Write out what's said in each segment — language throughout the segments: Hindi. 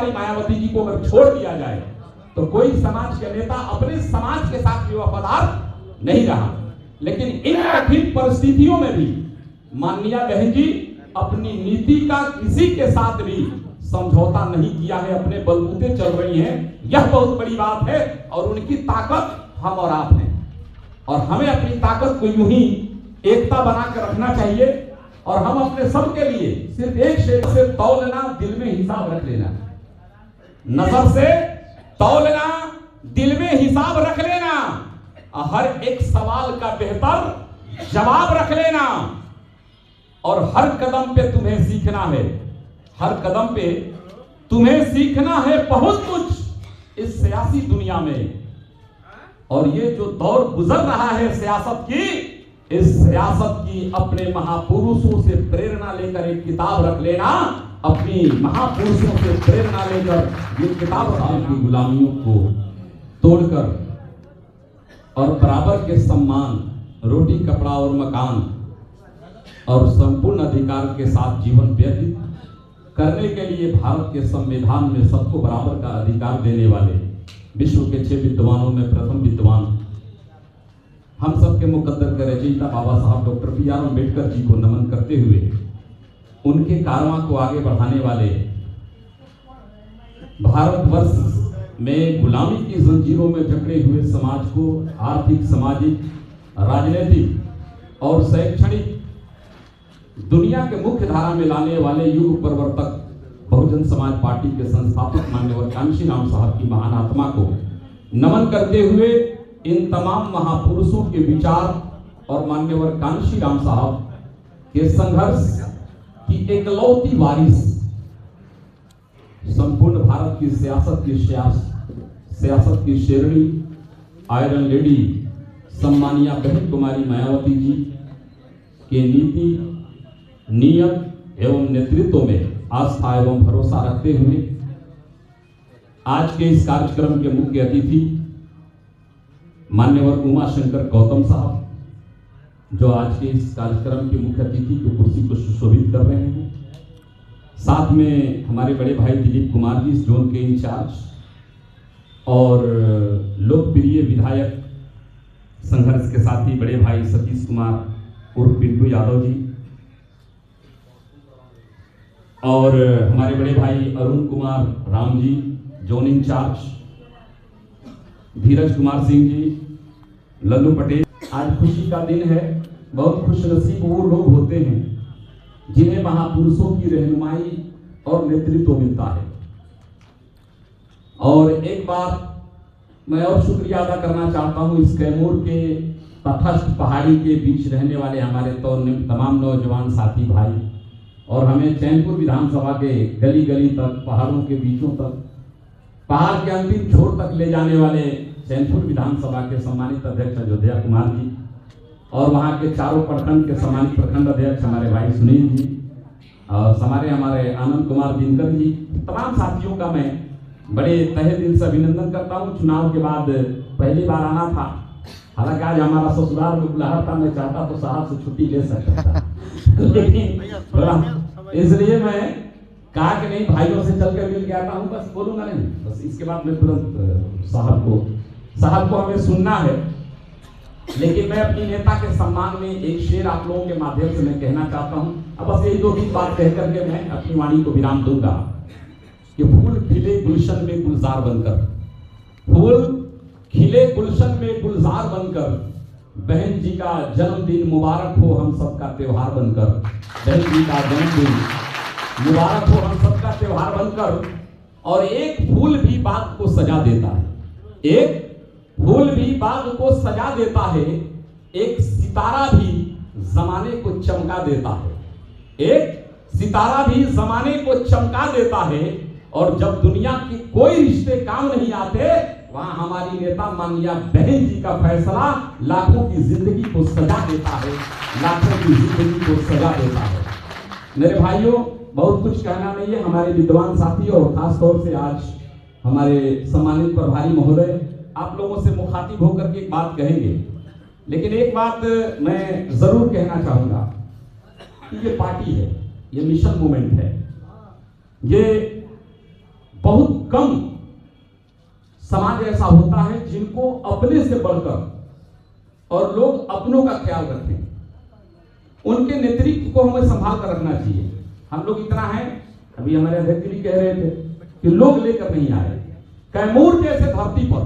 मायावती जी को अगर छोड़ दिया जाए तो कोई समाज के नेता अपने समाज के साथ भी वफादार नहीं रहा। लेकिन इन कठिन परिस्थितियों में भी माननीय बहन जी अपनी नीति का किसी के साथ भी समझौता नहीं किया है, अपने बलबूते चल रही हैं। यह बहुत बड़ी बात है और उनकी ताकत हम और आप हैं और हमें अपनी ताकत को यूं ही एकता बनाकर रखना चाहिए। और हम अपने सब के लिए सिर्फ एक शेर से तौलना, दिल में हिसाब रख लेना, नजर से तौलना, दिल में हिसाब रख लेना, हर एक सवाल का बेहतर जवाब रख लेना और हर कदम पे तुम्हें सीखना है, हर कदम पे तुम्हें सीखना है बहुत कुछ इस सियासी दुनिया में। और ये जो दौर गुजर रहा है सियासत की, इस सियासत की अपने महापुरुषों से प्रेरणा लेकर एक किताब रख लेना, अपनी महापुरुषों से प्रेरणा लेकर ये किताब की गुलामियों को तोड़कर और बराबर के सम्मान, रोटी कपड़ा और मकान और संपूर्ण अधिकार के साथ जीवन व्यतीत करने के लिए भारत के संविधान में सबको बराबर का अधिकार देने वाले विश्व के 6 विद्वानों में प्रथम विद्वान हम सबके मुकद्दर के रचयिता बाबा साहब डॉक्टर बी.आर. अम्बेडकर जी को नमन करते हुए उनके कारवां को आगे बढ़ाने वाले, भारतवर्ष में गुलामी की जंजीरों में जकड़े हुए समाज को आर्थिक, सामाजिक, राजनीतिक और शैक्षणिक दुनिया के मुख्य धारा में लाने वाले युग प्रवर्तक बहुजन समाज पार्टी के संस्थापक मान्यवर कांशीराम साहब की महान आत्मा को नमन करते हुए इन तमाम महापुरुषों के विचार और मान्यवर कांशीराम साहब के संघर्ष की एकलौती वारिस संपूर्ण भारत की सियासत की शेरनी आयरन लेडी सम्मानिया बहन कुमारी मायावती जी के नीति, नियत एवं नेतृत्व में आस्था एवं भरोसा रखते हुए आज के इस कार्यक्रम के मुख्य अतिथि मान्यवर उमाशंकर गौतम साहब, जो आज के इस कार्यक्रम के मुख्य अतिथि की कुर्सी को सुशोभित कर रहे हैं, साथ में हमारे बड़े भाई दिलीप कुमार जी जोन के इंचार्ज और लोकप्रिय विधायक संघर्ष के साथी बड़े भाई सतीश कुमार उर्फ पिंटू यादव जी और हमारे बड़े भाई अरुण कुमार राम जी जोन इंचार्ज, धीरज कुमार सिंह जी, लल्लू पटेल। आज खुशी का दिन है। बहुत खुशनसीब वो लोग होते हैं जिन्हें महापुरुषों की रहनुमाई और नेतृत्व मिलता है। और एक बार मैं और शुक्रिया अदा करना चाहता हूं इस कैमूर के तटस्थ पहाड़ी के बीच रहने वाले हमारे तमाम नौजवान साथी भाई और हमें चैनपुर विधानसभा के गली गली तक, पहाड़ों के बीचों तक, पहाड़ के अंतिम छोर तक ले जाने वाले चैनपुर विधानसभा के सम्मानित अध्यक्ष अयोध्या कुमार जी और वहाँ के चारों प्रखंड के सम्मानित प्रखंड अध्यक्ष हमारे भाई सुनील जी और हमारे आनंद कुमार दिनकर जी, तमाम साथियों का मैं बड़े तहे दिल से अभिनंदन करता हूँ। चुनाव के बाद पहली बार आना था, हालांकि आज हमारा ससुराल में बुलाहट था, मैं चाहता तो साहब से छुट्टी ले सकता था लेकिन इसलिए मैं कहा कि नहीं, भाइयों से चल कर मिल के आता हूँ, बस बोलूंगा नहीं, बस इसके बाद मैं तुरंत साहब को हमें सुनना है। लेकिन मैं अपनी नेता के सम्मान में एक शेर आप लोगों के माध्यम से मैं कहना चाहता हूँ। अब बस यही 2-3 बात कह करके मैं अपनी वाणी को विराम दूंगा कि फूल खिले गुलशन में गुलजार बनकर, फूल खिले गुलशन में गुलजार बनकर, बहन जी का जन्मदिन मुबारक हो हम सबका त्योहार बनकर, बहन जी का जन्मदिन मुबारक हो हम सबका त्योहार बनकर। और एक फूल भी बाग को सजा देता है, एक फूल भी बाग को सजा देता है, एक सितारा भी जमाने को चमका देता है, एक सितारा भी जमाने को चमका देता है। और जब दुनिया के कोई रिश्ते काम नहीं आते, वहां हमारी नेता माननीय बहन जी का फैसला लाखों की जिंदगी को सजा देता है, लाखों की जिंदगी को सजा देता है। मेरे भाइयों, बहुत कुछ कहना नहीं है। हमारे विद्वान साथी और खासतौर से आज हमारे सम्मानित प्रभारी महोदय आप लोगों से मुखातिब होकर के एक बात कहेंगे, लेकिन एक बात मैं जरूर कहना चाहूंगा कि ये पार्टी है, ये मिशन मूवमेंट है, ये बहुत कम समाज ऐसा होता है जिनको अपने से बढ़कर और लोग अपनों का ख्याल रखें। उनके नेतृत्व को हमें संभाल कर रखना चाहिए। हम लोग इतना है, अभी हमारे अध्यक्ष जी कह रहे थे कि लोग लेकर नहीं आए। कैमूर जैसे धरती पर,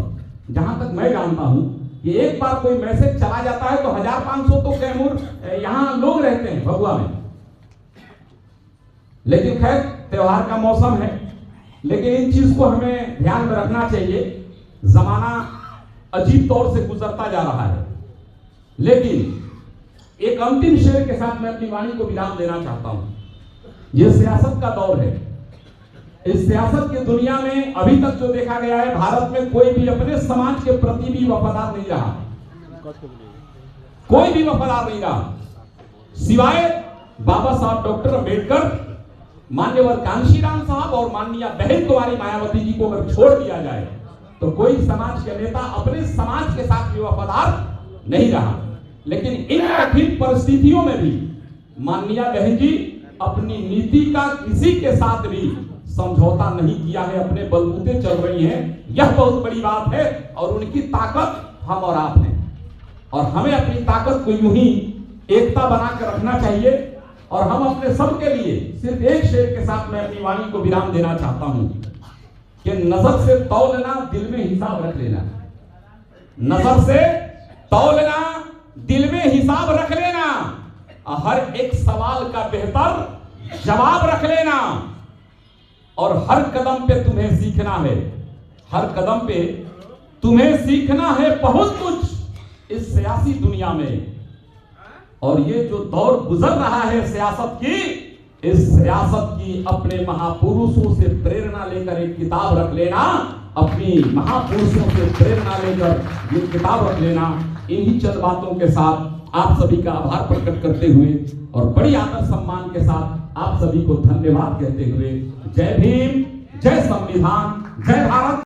जहां तक मैं जानता हूं कि एक बार कोई मैसेज चला जाता है तो 1500 तो कैमूर यहां लोग रहते हैं भगुआ में। लेकिन खैर त्योहार का मौसम है, लेकिन इन चीज को हमें ध्यान में रखना चाहिए। जमाना अजीब तौर से गुजरता जा रहा है, लेकिन एक अंतिम शेर के साथ मैं अपनी वाणी को विराम देना चाहता हूं। यह सियासत का दौर है। इस सियासत की दुनिया में अभी तक जो देखा गया है, भारत में कोई भी अपने समाज के प्रति भी वफादार नहीं रहा। कोई भी वफादार नहीं रहा, सिवाय बाबा साहब डॉक्टर अम्बेडकर, मान्यवर कांशीराम साहब और माननीय बहन कुमारी मायावती जी को अगर छोड़ दिया जाए तो कोई समाज के नेता अपने समाज के साथ भी वफादार नहीं रहा। लेकिन इन कठिन परिस्थितियों में भी माननीय बहन जी अपनी नीति का किसी के साथ भी समझौता नहीं किया है, अपने बलबूते चल रही हैं। यह बहुत बड़ी बात है और उनकी ताकत हम और आप हैं, और हमें अपनी ताकत को यूं ही एकता बनाकर रखना चाहिए। और हम अपने सबके लिए सिर्फ एक शेर के साथ मैं अपनी वाणी को विराम देना चाहता हूं कि नजर से तौलना, दिल में हिसाब रख लेना। नजर से तौलना, दिल में हिसाब रख लेना, हर एक सवाल का बेहतर जवाब रख लेना, और हर कदम पे तुम्हें सीखना है। हर कदम पे तुम्हें सीखना है बहुत कुछ इस सियासी दुनिया में। और ये जो दौर गुजर रहा है सियासत की, इस सियासत की अपने महापुरुषों से प्रेरणा लेकर एक किताब रख लेना, अपनी महापुरुषों से प्रेरणा लेकर ये किताब रख लेना। इन्हीं चंद बातों के साथ आप सभी का आभार प्रकट करते हुए और बड़ी आदर सम्मान के साथ आप सभी को धन्यवाद कहते हुए, जय भीम, जय संविधान, जय भारत।